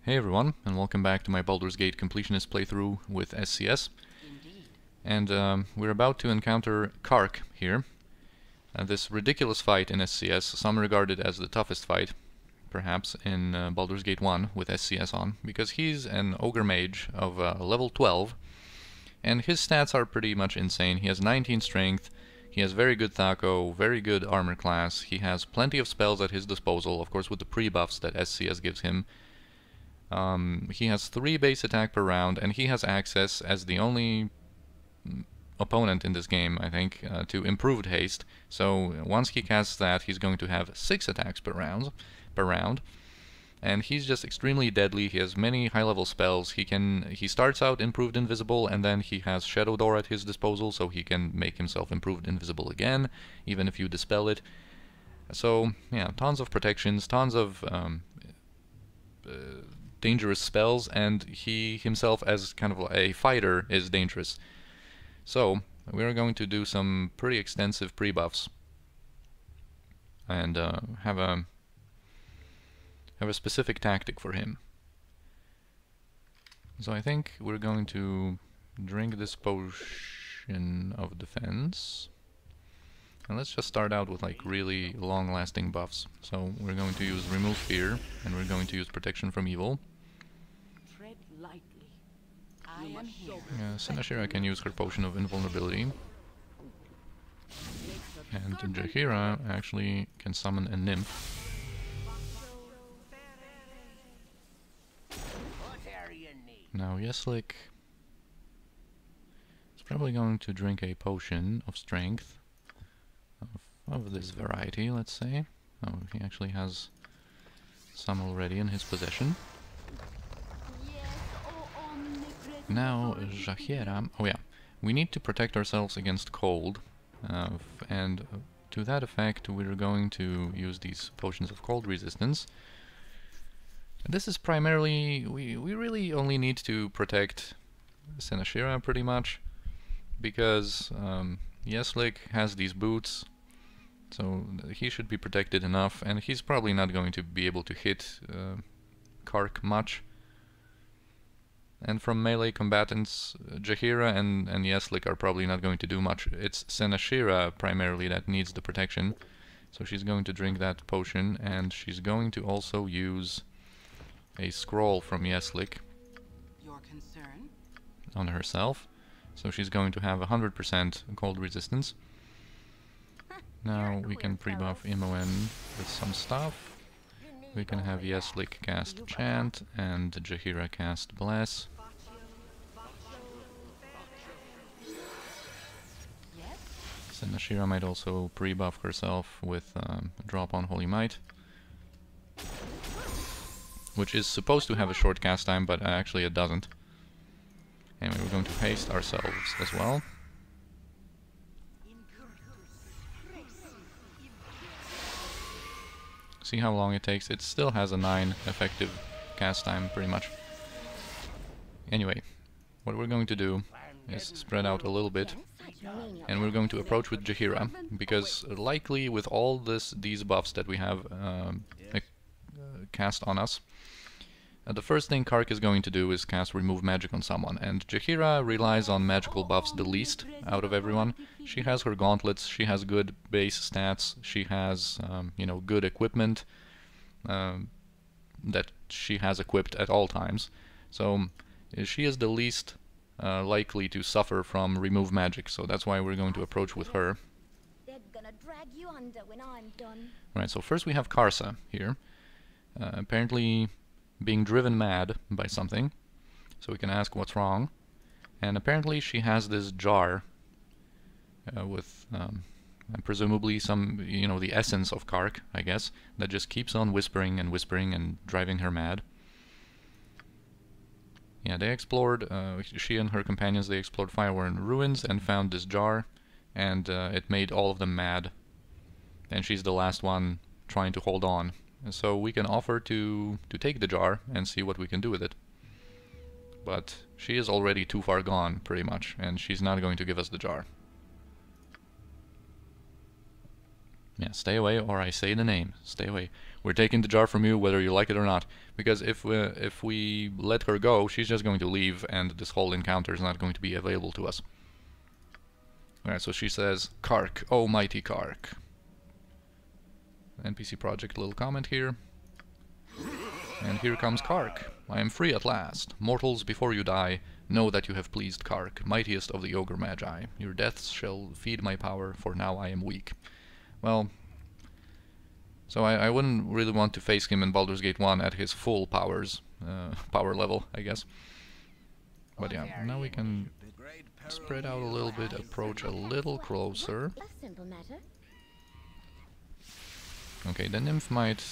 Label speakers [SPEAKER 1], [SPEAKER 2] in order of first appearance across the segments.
[SPEAKER 1] Hey everyone, and welcome back to my Baldur's Gate Completionist playthrough with SCS. And we're about to encounter Kahrk here. This ridiculous fight in SCS, some regard it as the toughest fight, perhaps, in Baldur's Gate 1 with SCS on, because he's an Ogre-Mage of level 12, and his stats are pretty much insane. He has 19 strength, he has very good Thaco, very good armor class, he has plenty of spells at his disposal, of course with the pre-buffs that SCS gives him. He has 3 base attack per round, and he has access, as the only opponent in this game, I think, to improved haste. So once he casts that, he's going to have 6 attacks per round. And he's just extremely deadly. He has many high-level spells. He starts out improved invisible, and then he has Shadow Door at his disposal, so he can make himself improved invisible again, even if you dispel it. So yeah, tons of protections, tons of dangerous spells, and he himself as kind of a fighter is dangerous. So we're going to do some pretty extensive pre-buffs and have a specific tactic for him. So I think we're going to drink this potion of defense, and let's just start out with like really long-lasting buffs. So we're going to use Remove Fear, and we're going to use Protection from Evil. Senashira can use her Potion of Invulnerability. And Jaheira actually can summon a Nymph. Now Yeslik is probably going to drink a Potion of Strength of this variety, let's say. Oh, he actually has some already in his possession. Now, Jaheira, oh yeah, we need to protect ourselves against cold, and to that effect we're going to use these potions of cold resistance. And this is primarily, we really only need to protect Senashira pretty much, because Yeslik has these boots, so he should be protected enough, and he's probably not going to be able to hit Kahrk much. And from melee combatants, Jaheira and Yeslik are probably not going to do much. It's Senashira primarily that needs the protection. So she's going to drink that potion, and she's going to also use a scroll from Yeslik on herself. So she's going to have 100% cold resistance. Now we can pre-buff Imoen with some stuff. We can have Yeslik cast Chant and Jaheira cast Bless. Senashira might also pre-buff herself with Drop on Holy Might, which is supposed to have a short cast time, but actually it doesn't. Anyway, we're going to haste ourselves as well. See how long it takes? It still has a 9 effective cast time, pretty much. Anyway, what we're going to do is spread out a little bit, and we're going to approach with Jaheira, because likely with all these buffs that we have cast on us, the first thing Kahrk is going to do is cast Remove Magic on someone, and Jaheira relies on magical buffs the least out of everyone. She has her gauntlets, she has good base stats, she has, you know, good equipment that she has equipped at all times. So she is the least likely to suffer from Remove Magic, so that's why we're going to approach with her. Right, so first we have Karsa here, apparently being driven mad by something, so we can ask what's wrong. And apparently she has this jar with presumably some, you know, the essence of Kahrk, I guess, that just keeps on whispering and whispering and driving her mad. Yeah, they explored, she and her companions, they explored Fireworn Ruins and found this jar, and it made all of them mad. And she's the last one trying to hold on. So we can offer to take the jar and see what we can do with it. But she is already too far gone, pretty much, and she's not going to give us the jar. Yeah, stay away or I say the name. Stay away. We're taking the jar from you whether you like it or not. Because if we let her go, she's just going to leave and this whole encounter is not going to be available to us. Alright, so she says, Kahrk, oh mighty Kahrk. NPC Project little comment here. And here comes Kahrk. I am free at last. Mortals, before you die, know that you have pleased Kahrk, mightiest of the Ogre-Magi. Your deaths shall feed my power, for now I am weak. Well, so I wouldn't really want to face him in Baldur's Gate 1 at his full powers, power level, I guess. But yeah, now we can spread out a little bit, approach a little closer. Okay, the nymph might...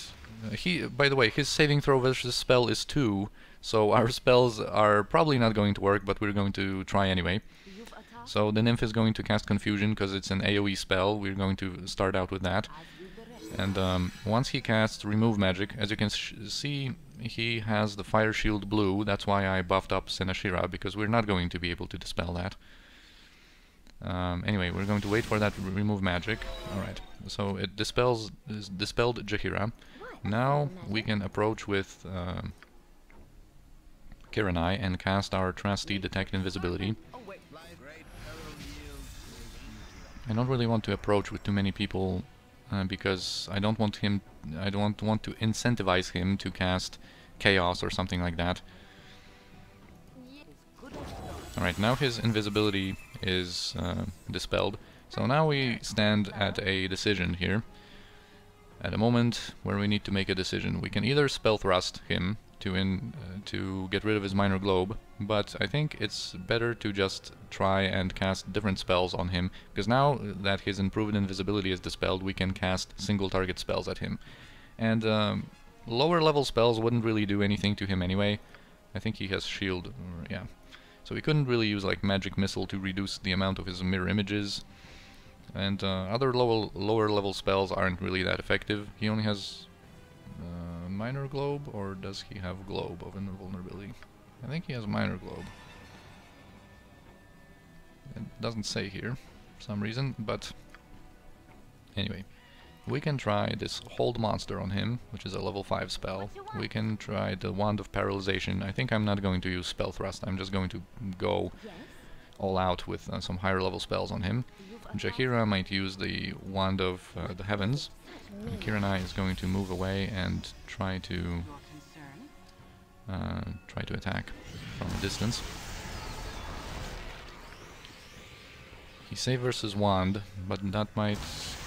[SPEAKER 1] by the way, his saving throw versus spell is 2, so our spells are probably not going to work, but we're going to try anyway. So the nymph is going to cast Confusion because it's an AoE spell. We're going to start out with that. And once he casts Remove Magic, as you can see, he has the Fire Shield blue. That's why I buffed up Senashira, because we're not going to be able to dispel that. Anyway, we're going to wait for that Remove Magic. Alright, so it dispelled Jaheira. Now we can approach with Kiranai and cast our trusty Detect Invisibility. I don't really want to approach with too many people because I don't want to incentivize him to cast Chaos or something like that. Alright, now his invisibility is dispelled. So now we stand at a decision here. At a moment where we need to make a decision. We can either Spell Thrust him to get rid of his Minor Globe, but I think it's better to just try and cast different spells on him, because now that his improved invisibility is dispelled, we can cast single target spells at him. And lower level spells wouldn't really do anything to him anyway. I think he has shield, yeah. So we couldn't really use like Magic Missile to reduce the amount of his mirror images. And other lower level spells aren't really that effective. He only has Minor Globe, or does he have Globe of Invulnerability? I think he has Minor Globe. It doesn't say here for some reason, but anyway. We can try this Hold Monster on him, which is a level 5 spell. We can try the Wand of Paralyzation. I think I'm not going to use Spell Thrust, I'm just going to go all out with some higher level spells on him. Jaheira might use the Wand of the Heavens. And Kiranai is going to move away and try to attack from a distance. He saved versus Wand, but that might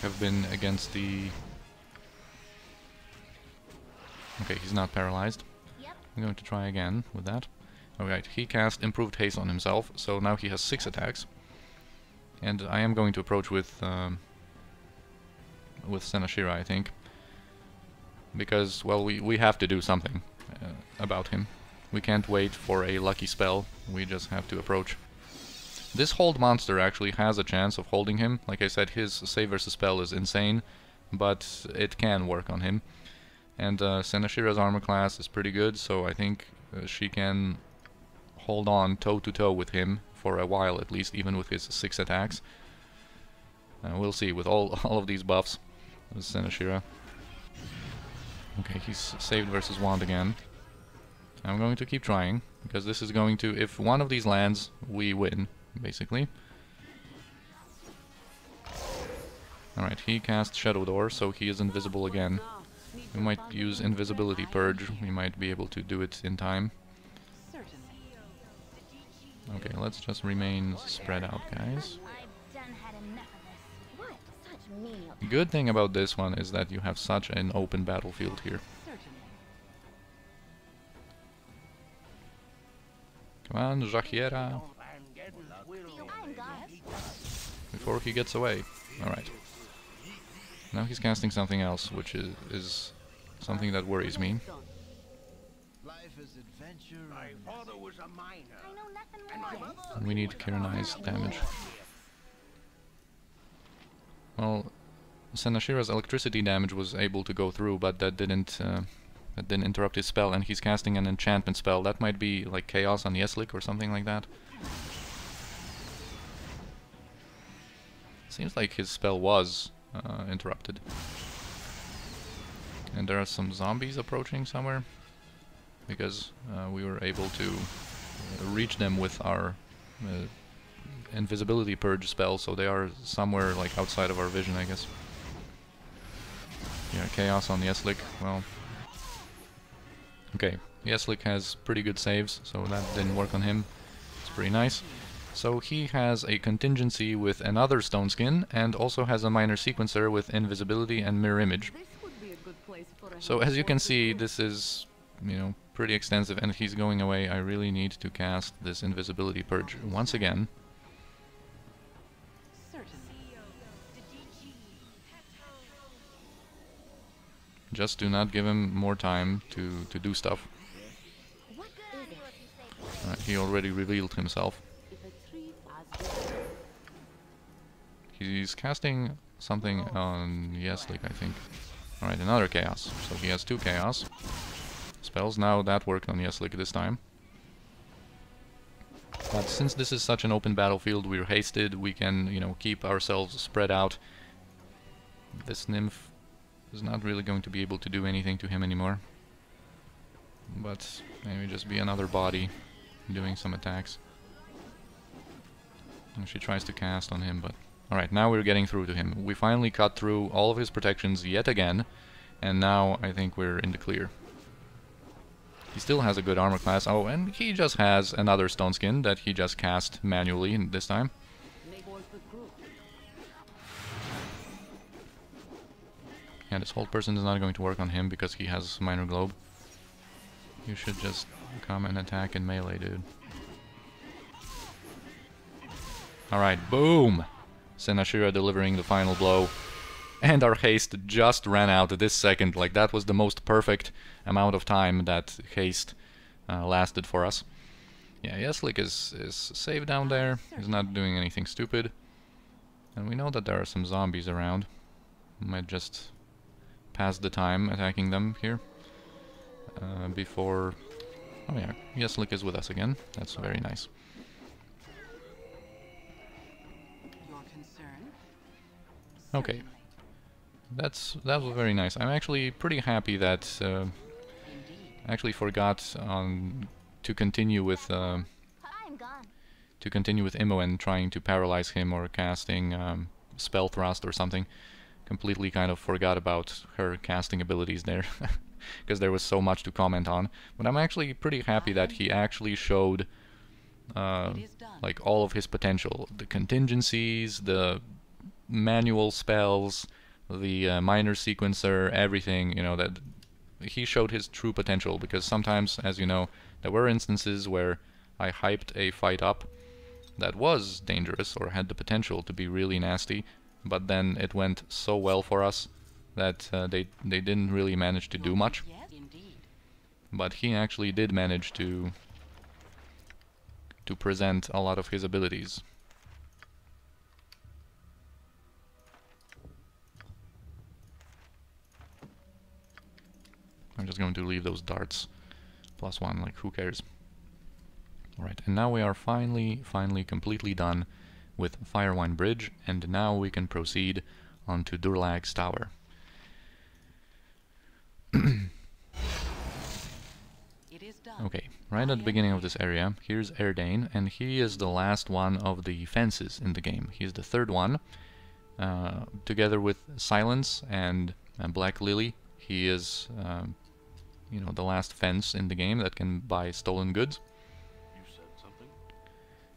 [SPEAKER 1] have been against the... Okay, he's not paralyzed. I'm going to try again with that. Alright, he cast Improved Haste on himself, so now he has 6 attacks. And I am going to approach with Senashira, I think. Because, well, we have to do something about him. We can't wait for a lucky spell, we just have to approach. This Hold Monster actually has a chance of holding him. Like I said, his save versus spell is insane, but it can work on him. And Senashira's armor class is pretty good, so I think she can hold on toe-to-toe with him for a while at least, even with his 6 attacks. We'll see with all of these buffs. This is Senashira. Okay, he's saved versus Wand again. I'm going to keep trying, because this is going to... If one of these lands, we win, basically. Alright, he cast Shadow Door, so he is invisible again. We might use Invisibility Purge, we might be able to do it in time. Okay, let's just remain spread out, guys. Good thing about this one is that you have such an open battlefield here. Come on, Jaheira. Before he gets away. Alright. Now he's casting something else, which is something that worries me. We need Kiranai's damage. Well, Senashira's electricity damage was able to go through, but that didn't interrupt his spell, and he's casting an enchantment spell. That might be like Chaos on Yeslik or something like that. Seems like his spell was interrupted. And there are some zombies approaching somewhere, because we were able to reach them with our invisibility purge spell, so they are somewhere like outside of our vision, I guess. Yeah, chaos on the Yeslik. Well, okay, Yeslik has pretty good saves, so that didn't work on him. It's pretty nice. So he has a contingency with another stone skin, and also has a minor sequencer with invisibility and mirror image. So as you can see, this is, you know, pretty extensive, and he's going away. I really need to cast this invisibility purge once again. Just do not give him more time to do stuff. He already revealed himself. He's casting something on Yeslik, I think. Alright, another chaos. So he has 2 chaos spells. Now that worked on Yeslik this time. But since this is such an open battlefield, we're hasted, we can, you know, keep ourselves spread out. This nymph is not really going to be able to do anything to him anymore. But maybe just be another body doing some attacks. And she tries to cast on him, but... Alright, now we're getting through to him. We finally cut through all of his protections yet again, and now I think we're in the clear. He still has a good armor class. Oh, and he just has another stone skin that he just cast manually this time. And this hold person is not going to work on him because he has minor globe. You should just come and attack in melee, dude. Alright, boom! Senashira delivering the final blow. And our haste just ran out this second. Like, that was the most perfect amount of time that haste lasted for us. Yeah, Yeslik is safe down there. He's not doing anything stupid. And we know that there are some zombies around. We might just pass the time attacking them here. Before... Oh yeah, Yeslik is with us again. That's very nice. Okay. That was very nice. I'm actually pretty happy that I actually forgot to continue with Imoen, trying to paralyze him or casting spell thrust or something. Completely kind of forgot about her casting abilities there, because there was so much to comment on. But I'm actually pretty happy that he actually showed like all of his potential, the contingencies, the manual spells, the minor sequencer, everything, you know, that he showed his true potential, because sometimes, as you know, there were instances where I hyped a fight up that was dangerous or had the potential to be really nasty, but then it went so well for us that they didn't really manage to do much. But he actually did manage to present a lot of his abilities. I'm just going to leave those darts +1, like, who cares? Alright, and now we are finally completely done with Firewine Bridge, and now we can proceed on to Durlag's Tower. Okay, right at the beginning of this area, here's Erdane, and he is the last one of the fences in the game. He's the third one. Together with Silence and Black Lily, he is you know, the last fence in the game that can buy stolen goods. You said something?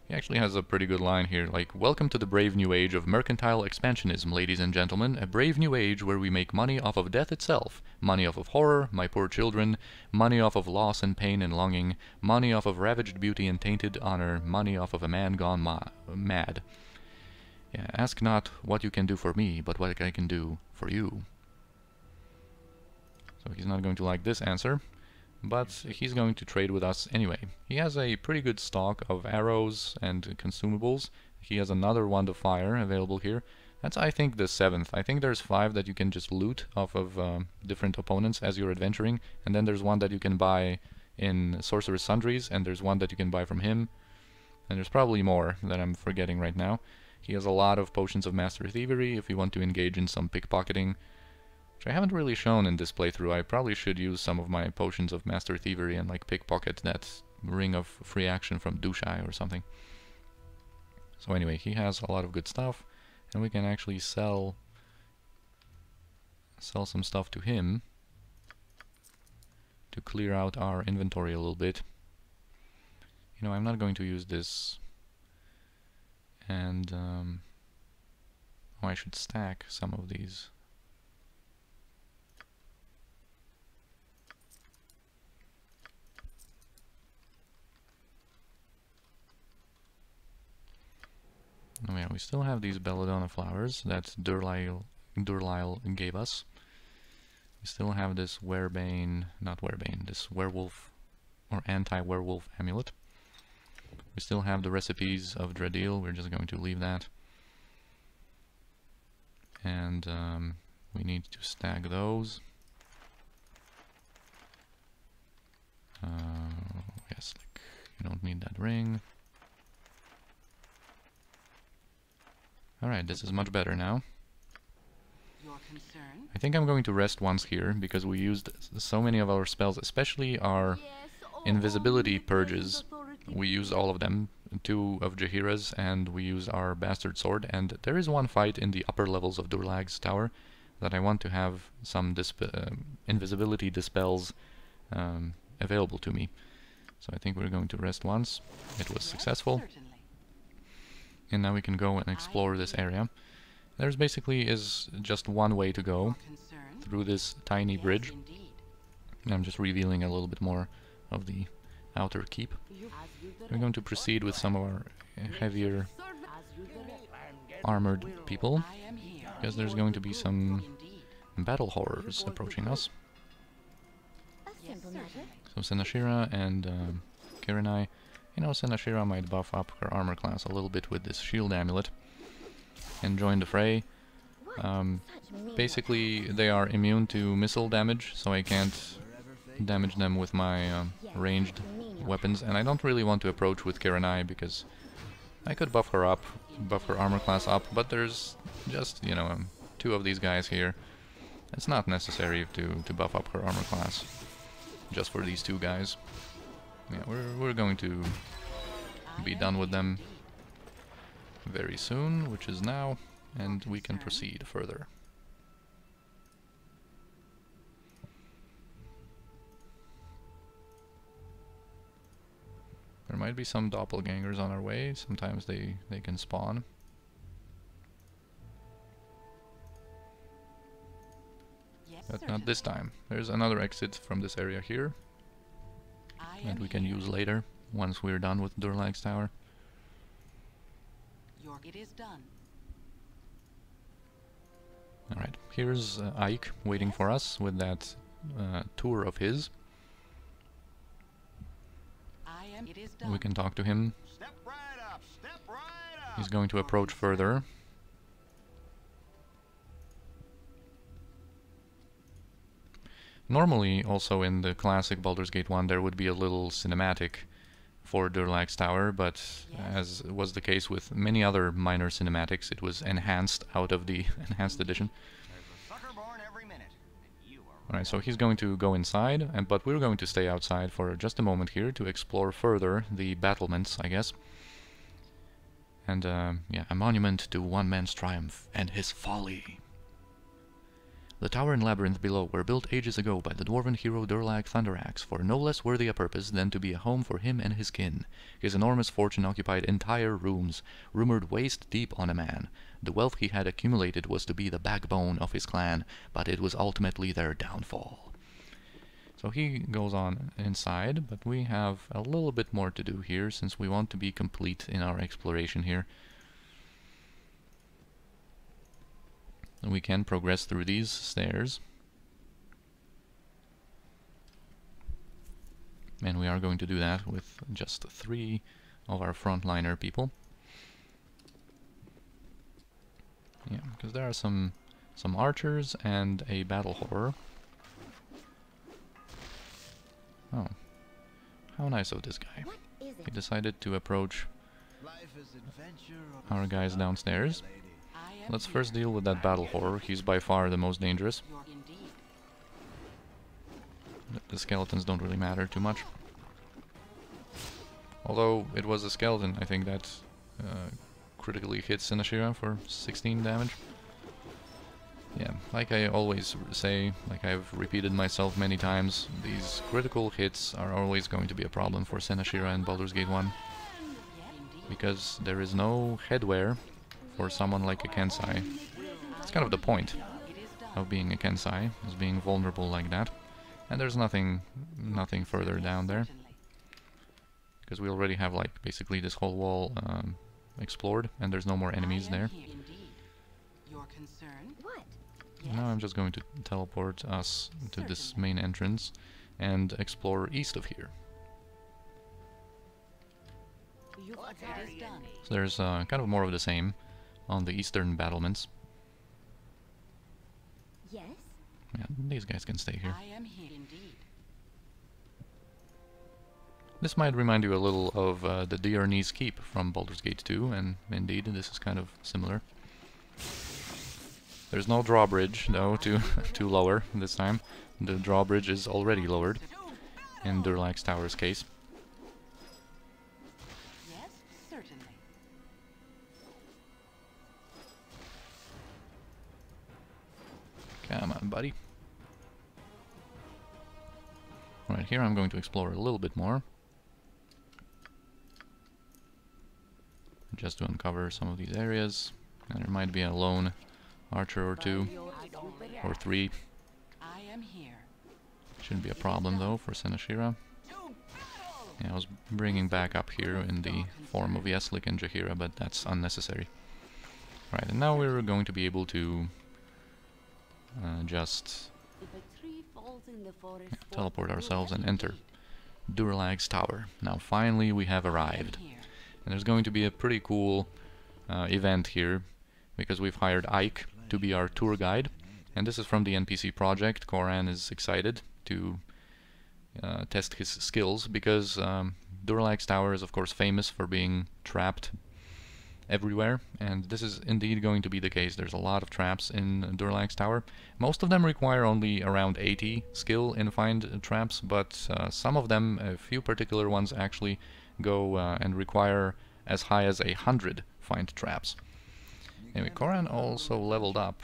[SPEAKER 1] He actually has a pretty good line here, like, "Welcome to the brave new age of mercantile expansionism, ladies and gentlemen. A brave new age where we make money off of death itself. Money off of horror, my poor children. Money off of loss and pain and longing. Money off of ravaged beauty and tainted honor. Money off of a man gone mad. Yeah, ask not what you can do for me, but what I can do for you." So he's not going to like this answer, but he's going to trade with us anyway. He has a pretty good stock of arrows and consumables. He has another wand of fire available here. That's, I think, the 7th. I think there's 5 that you can just loot off of different opponents as you're adventuring, and then there's one that you can buy in Sorcerer's Sundries, and there's one that you can buy from him, and there's probably more that I'm forgetting right now. He has a lot of potions of Master Thievery if you want to engage in some pickpocketing which I haven't really shown in this playthrough. I probably should use some of my potions of Master Thievery and like pickpocket that ring of free action from Dushai or something. So anyway, he has a lot of good stuff, and we can actually sell some stuff to him to clear out our inventory a little bit. You know, I'm not going to use this, and oh, I should stack some of these. Oh yeah, we still have these belladonna flowers that Durlag gave us. We still have this this werewolf or anti-werewolf amulet. We still have the recipes of Dreadil. We're just going to leave that. And we need to stack those. Yes, like, you don't need that ring. Alright, this is much better now. I think I'm going to rest once here, because we used so many of our spells, especially our invisibility purges. We used all of them, 2 of Jaheira's, and we used our bastard sword, and there is one fight in the upper levels of Durlag's tower that I want to have some invisibility dispels available to me. So I think we're going to rest once. It was successful. And now we can go and explore this area. There's basically just one way to go, through this tiny bridge. I'm just revealing a little bit more of the outer keep. We're going to proceed with some of our heavier armored people, because there's going to be some battle horrors approaching us. So Senashira and Kirinai. You know, Senashira might buff up her armor class a little bit with this shield amulet and join the fray. Basically, they are immune to missile damage, so I can't damage them with my ranged weapons, and I don't really want to approach with Kirinai because I could buff her up, buff her armor class up, but there's just, you know, 2 of these guys here. It's not necessary to buff up her armor class just for these 2 guys. Yeah, we're going to be done with them very soon, which is now, and we can proceed further. There might be some doppelgangers on our way. Sometimes they can spawn. But not this time. There's another exit from this area here that we can use later, once we're done with Durlag's tower.
[SPEAKER 2] It is done.
[SPEAKER 1] Alright, here's Ike waiting for us with that tour of his. We can talk to him.
[SPEAKER 3] Step right up, step right up.
[SPEAKER 1] He's going to approach further. Normally, also in the classic Baldur's Gate 1, there would be a little cinematic for Durlag's tower, but as was the case with many other minor cinematics, it was enhanced out of the enhanced edition. Alright, so he's going to go inside, but we're going to stay outside for just a moment here to explore further the battlements, I guess. And, yeah, a monument to one man's triumph and his folly. The tower and labyrinth below were built ages ago by the dwarven hero Durlag Thunderaxe for no less worthy a purpose than to be a home for him and his kin. His enormous fortune occupied entire rooms, rumored waist deep on a man. The wealth he had accumulated was to be the backbone of his clan, but it was ultimately their downfall. So he goes on inside, but we have a little bit more to do here, since we want to be complete in our exploration here. And we can progress through these stairs. And we are going to do that with just 3 of our frontliner people. Yeah, because there are some archers and a battle horror. Oh, how nice of this guy. He decided to approach our guys downstairs. let's first deal with that battle horror. He's by far the most dangerous. The skeletons don't really matter too much. Although it was a skeleton, I think, that critically hit Sinashira for 16 damage. Yeah, like I always say, like I've repeated myself many times, these critical hits are always going to be a problem for Sinashira and Baldur's Gate 1. Because there is no headwear for someone like a Kensai. It's kind of the point of being a Kensai, is being vulnerable like that. And there's nothing further down there. Because we already have like basically this whole wall explored, and there's no more enemies there. Now I'm just going to teleport us to this main entrance and explore east of here. So there's kind of more of the same on the eastern battlements.
[SPEAKER 2] Yes.
[SPEAKER 1] Yeah, these guys can stay here. This might remind you a little of the Diarne's Keep from Baldur's Gate 2, and indeed this is kind of similar. There's no drawbridge, though, to lower this time. The drawbridge is already lowered in Durlag's Tower's case.
[SPEAKER 2] Yes, certainly.
[SPEAKER 1] Come on, buddy. Right here I'm going to explore a little bit more. Just to uncover some of these areas. And there might be a lone archer or two, or three. Shouldn't be a problem though for Sinashira. Yeah, I was bringing back up here in the form of Yeslik and Jaheira, but that's unnecessary. Right, and now we're going to be able to just teleport ourselves and enter Durlag's Tower. Now finally we have arrived. And there's going to be a pretty cool event here, because we've hired Ike to be our tour guide. And this is from the NPC Project. Koran is excited to test his skills, because Durlag's Tower is of course famous for being trapped everywhere, and this is indeed going to be the case. There's a lot of traps in Durlag's Tower. Most of them require only around 80 skill in find traps, but some of them, a few particular ones, actually go and require as high as 100 find traps. Anyway, Koran also leveled up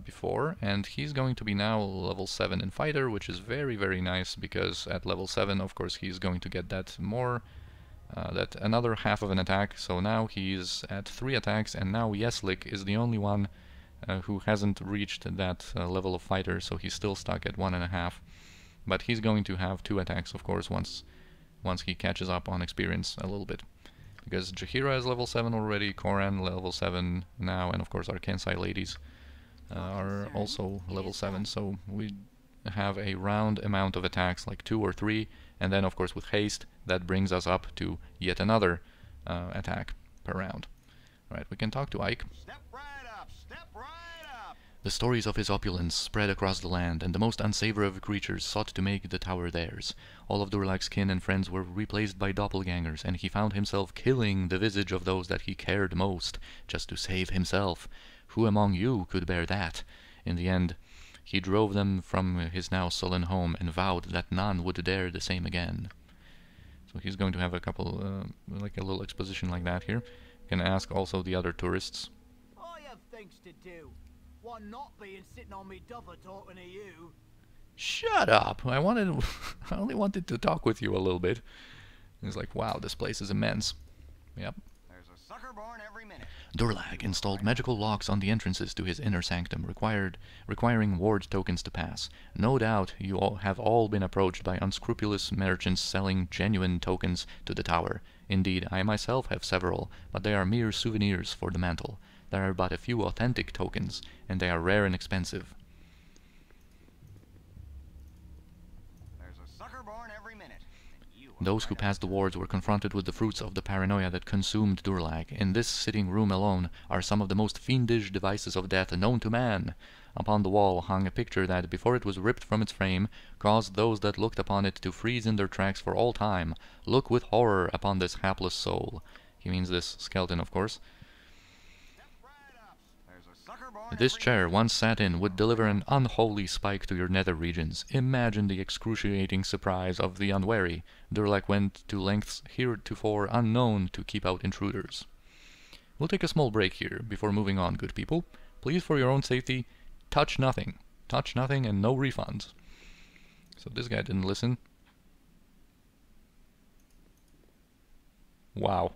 [SPEAKER 1] before, and he's going to be now level 7 in Fighter, which is very, very nice, because at level 7, of course, he's going to get that that another half of an attack. So now he's at 3 attacks, and now Yeslik is the only one who hasn't reached that level of Fighter, so he's still stuck at 1.5. But he's going to have 2 attacks, of course, once he catches up on experience a little bit. Because Jaheira is level 7 already, Koran level 7 now, and of course our Kensai ladies are also level 7, so we have a round amount of attacks, like 2 or 3, and then of course with haste that brings us up to yet another attack per round. Alright, we can talk to Ike.
[SPEAKER 3] Step right up, step right up.
[SPEAKER 1] The stories of his opulence spread across the land, and the most unsavory of creatures sought to make the tower theirs. All of Durlag's kin and friends were replaced by doppelgangers, and he found himself killing the visage of those that he cared most, just to save himself. Who among you could bear that? In the end, he drove them from his now sullen home, and vowed that none would dare the same again. So he's going to have a couple, like a little exposition like that here. You can ask also the other tourists.
[SPEAKER 4] I have things to do. One not being sitting on me duffer talking to you.
[SPEAKER 1] Shut up! I only wanted to talk with you a little bit. He's like, wow, this place is immense. Yep.
[SPEAKER 3] There's a sucker born every minute.
[SPEAKER 1] Durlag installed magical locks on the entrances to his inner sanctum, requiring ward tokens to pass. No doubt you all have been approached by unscrupulous merchants selling genuine tokens to the tower. Indeed, I myself have several, but they are mere souvenirs for the mantle. There are but a few authentic tokens, and they are rare and expensive.
[SPEAKER 3] There's a sucker born every minute.
[SPEAKER 1] Those who passed the wards were confronted with the fruits of the paranoia that consumed Durlag. In this sitting room alone are some of the most fiendish devices of death known to man. Upon the wall hung a picture that, before it was ripped from its frame, caused those that looked upon it to freeze in their tracks for all time. Look with horror upon this hapless soul. He means this skeleton, of course. This chair, once sat in, would deliver an unholy spike to your nether regions. Imagine the excruciating surprise of the unwary. Durlag went to lengths heretofore unknown to keep out intruders. We'll take a small break here before moving on, good people. Please, for your own safety, touch nothing. Touch nothing and no refunds. So this guy didn't listen. Wow.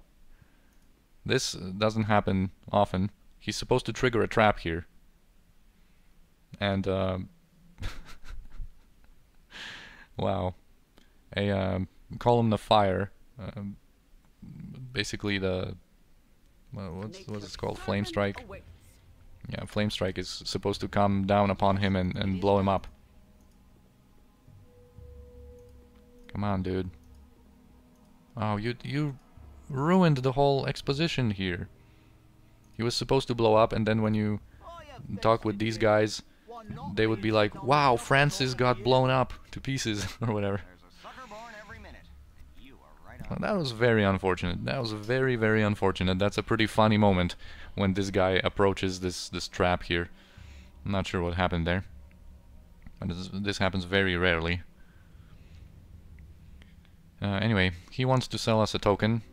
[SPEAKER 1] This doesn't happen often. He's supposed to trigger a trap here. And, wow. A column of fire. Basically the... Well, what's it called? Flame strike. Yeah, flame strike is supposed to come down upon him and blow him up. Come on, dude. Oh, you ruined the whole exposition here. He was supposed to blow up, and then when you talk with these guys, they would be like, wow, Francis got blown up to pieces, or whatever. Well, that was very unfortunate. That was very, very unfortunate. That's a pretty funny moment when this guy approaches this trap here. I'm not sure what happened there. But this happens very rarely. Anyway, he wants to sell us a token.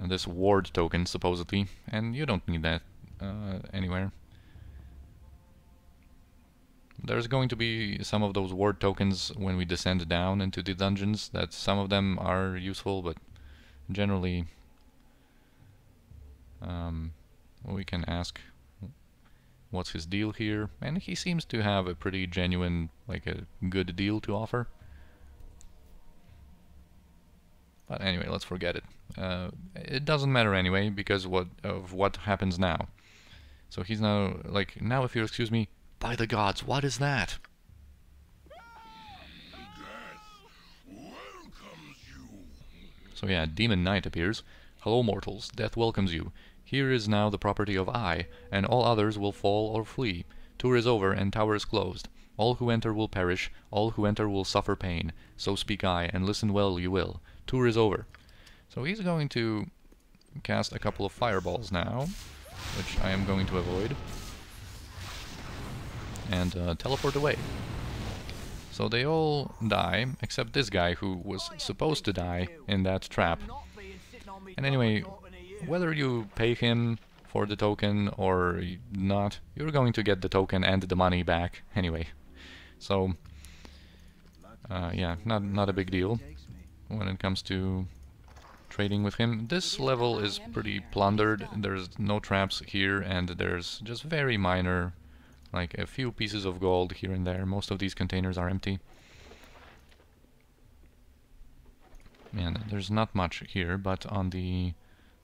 [SPEAKER 1] This ward token, supposedly. And you don't need that anywhere. There's going to be some of those ward tokens when we descend down into the dungeons, that some of them are useful, but generally we can ask what's his deal here, and he seems to have a pretty genuine, like a good deal to offer. But anyway, let's forget it. It doesn't matter anyway, because of what happens now. So he's now, like, now if you'll excuse me, by the gods, what is that? So yeah, Demon Knight appears. Hello mortals, death welcomes you. Here is now the property of I, and all others will fall or flee. Tour is over and tower is closed. All who enter will perish, all who enter will suffer pain. So speak I, and listen well you will. Tour is over. So he's going to cast a couple of fireballs now, which I am going to avoid. And teleport away. So they all die, except this guy who was supposed to die in that trap. And anyway, whether you pay him for the token or not, you're going to get the token and the money back anyway. So, yeah, not a big deal when it comes to trading with him. This level is pretty plundered. There's no traps here, and there's just very minor, like a few pieces of gold here and there. Most of these containers are empty. And there's not much here, but on the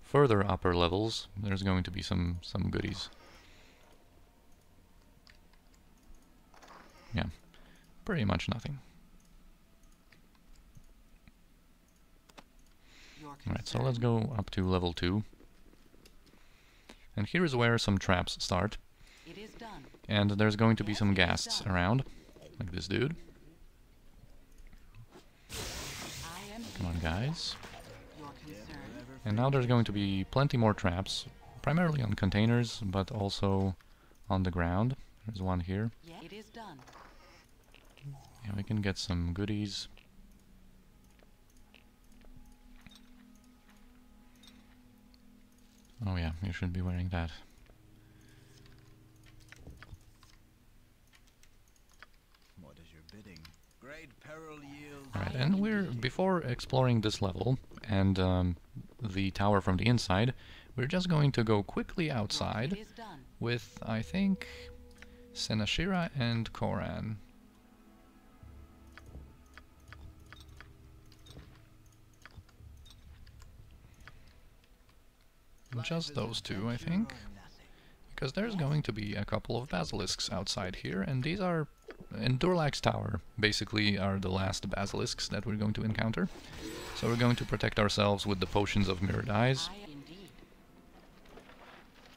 [SPEAKER 1] further upper levels, there's going to be some goodies. Yeah, pretty much nothing. Alright, so let's go up to level 2. And here is where some traps start.
[SPEAKER 2] It is done.
[SPEAKER 1] And there's going to be some ghasts around, like this dude. Come on, guys. And now there's going to be plenty more traps, primarily on containers, but also on the ground. There's one here.
[SPEAKER 2] It is done.
[SPEAKER 1] Yeah, we can get some goodies. Oh yeah, you should be wearing that.
[SPEAKER 4] What is your bidding? Great peril yield.
[SPEAKER 1] Alright, and before exploring this level and the tower from the inside, we're just going to go quickly outside with, I think, Senashira and Koran. Just those two, I think. Because there's going to be a couple of basilisks outside here, and these are in Durlag's tower, basically are the last basilisks that we're going to encounter. So we're going to protect ourselves with the potions of mirrored eyes.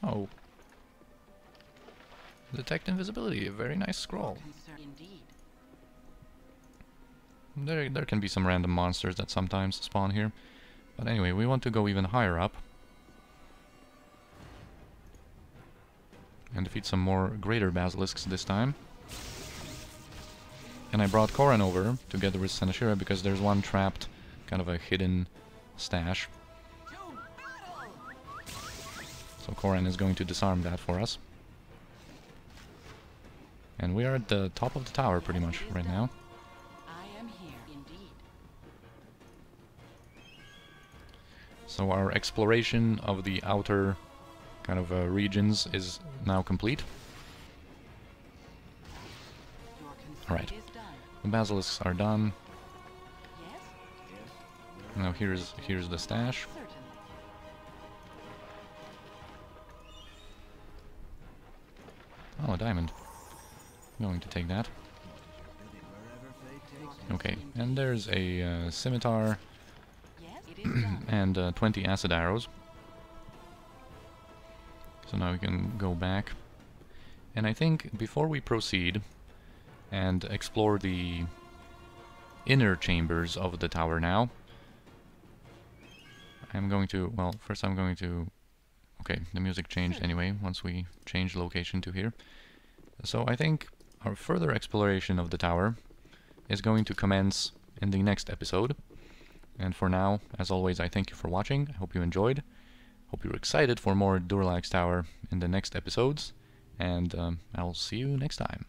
[SPEAKER 1] Oh. Detect invisibility, a very nice scroll. There can be some random monsters that sometimes spawn here. But anyway, we want to go even higher up. and defeat some more greater basilisks this time. And I brought Koran over together with Senashira because there's one trapped, kind of a hidden stash. So Koran is going to disarm that for us. And we are at the top of the tower pretty much right now.
[SPEAKER 2] I am here indeed.
[SPEAKER 1] So our exploration of the outer kind of regions is now complete.
[SPEAKER 2] Your consent
[SPEAKER 1] Alright.
[SPEAKER 2] is done.
[SPEAKER 1] The basilisks are done.
[SPEAKER 2] Yes?
[SPEAKER 1] Now here's the stash.
[SPEAKER 2] Certainly.
[SPEAKER 1] Oh, a diamond. I'm going to take that. Okay, and there's a scimitar
[SPEAKER 2] Yes, it is done.
[SPEAKER 1] and 20 acid arrows. So now we can go back. And I think before we proceed and explore the inner chambers of the tower now, I'm going to, well, first I'm going to, okay, the music changed anyway once we changed location to here. So I think our further exploration of the tower is going to commence in the next episode. And for now, as always, I thank you for watching. I hope you enjoyed. Hope you're excited for more Durlag's Tower in the next episodes. And I'll see you next time.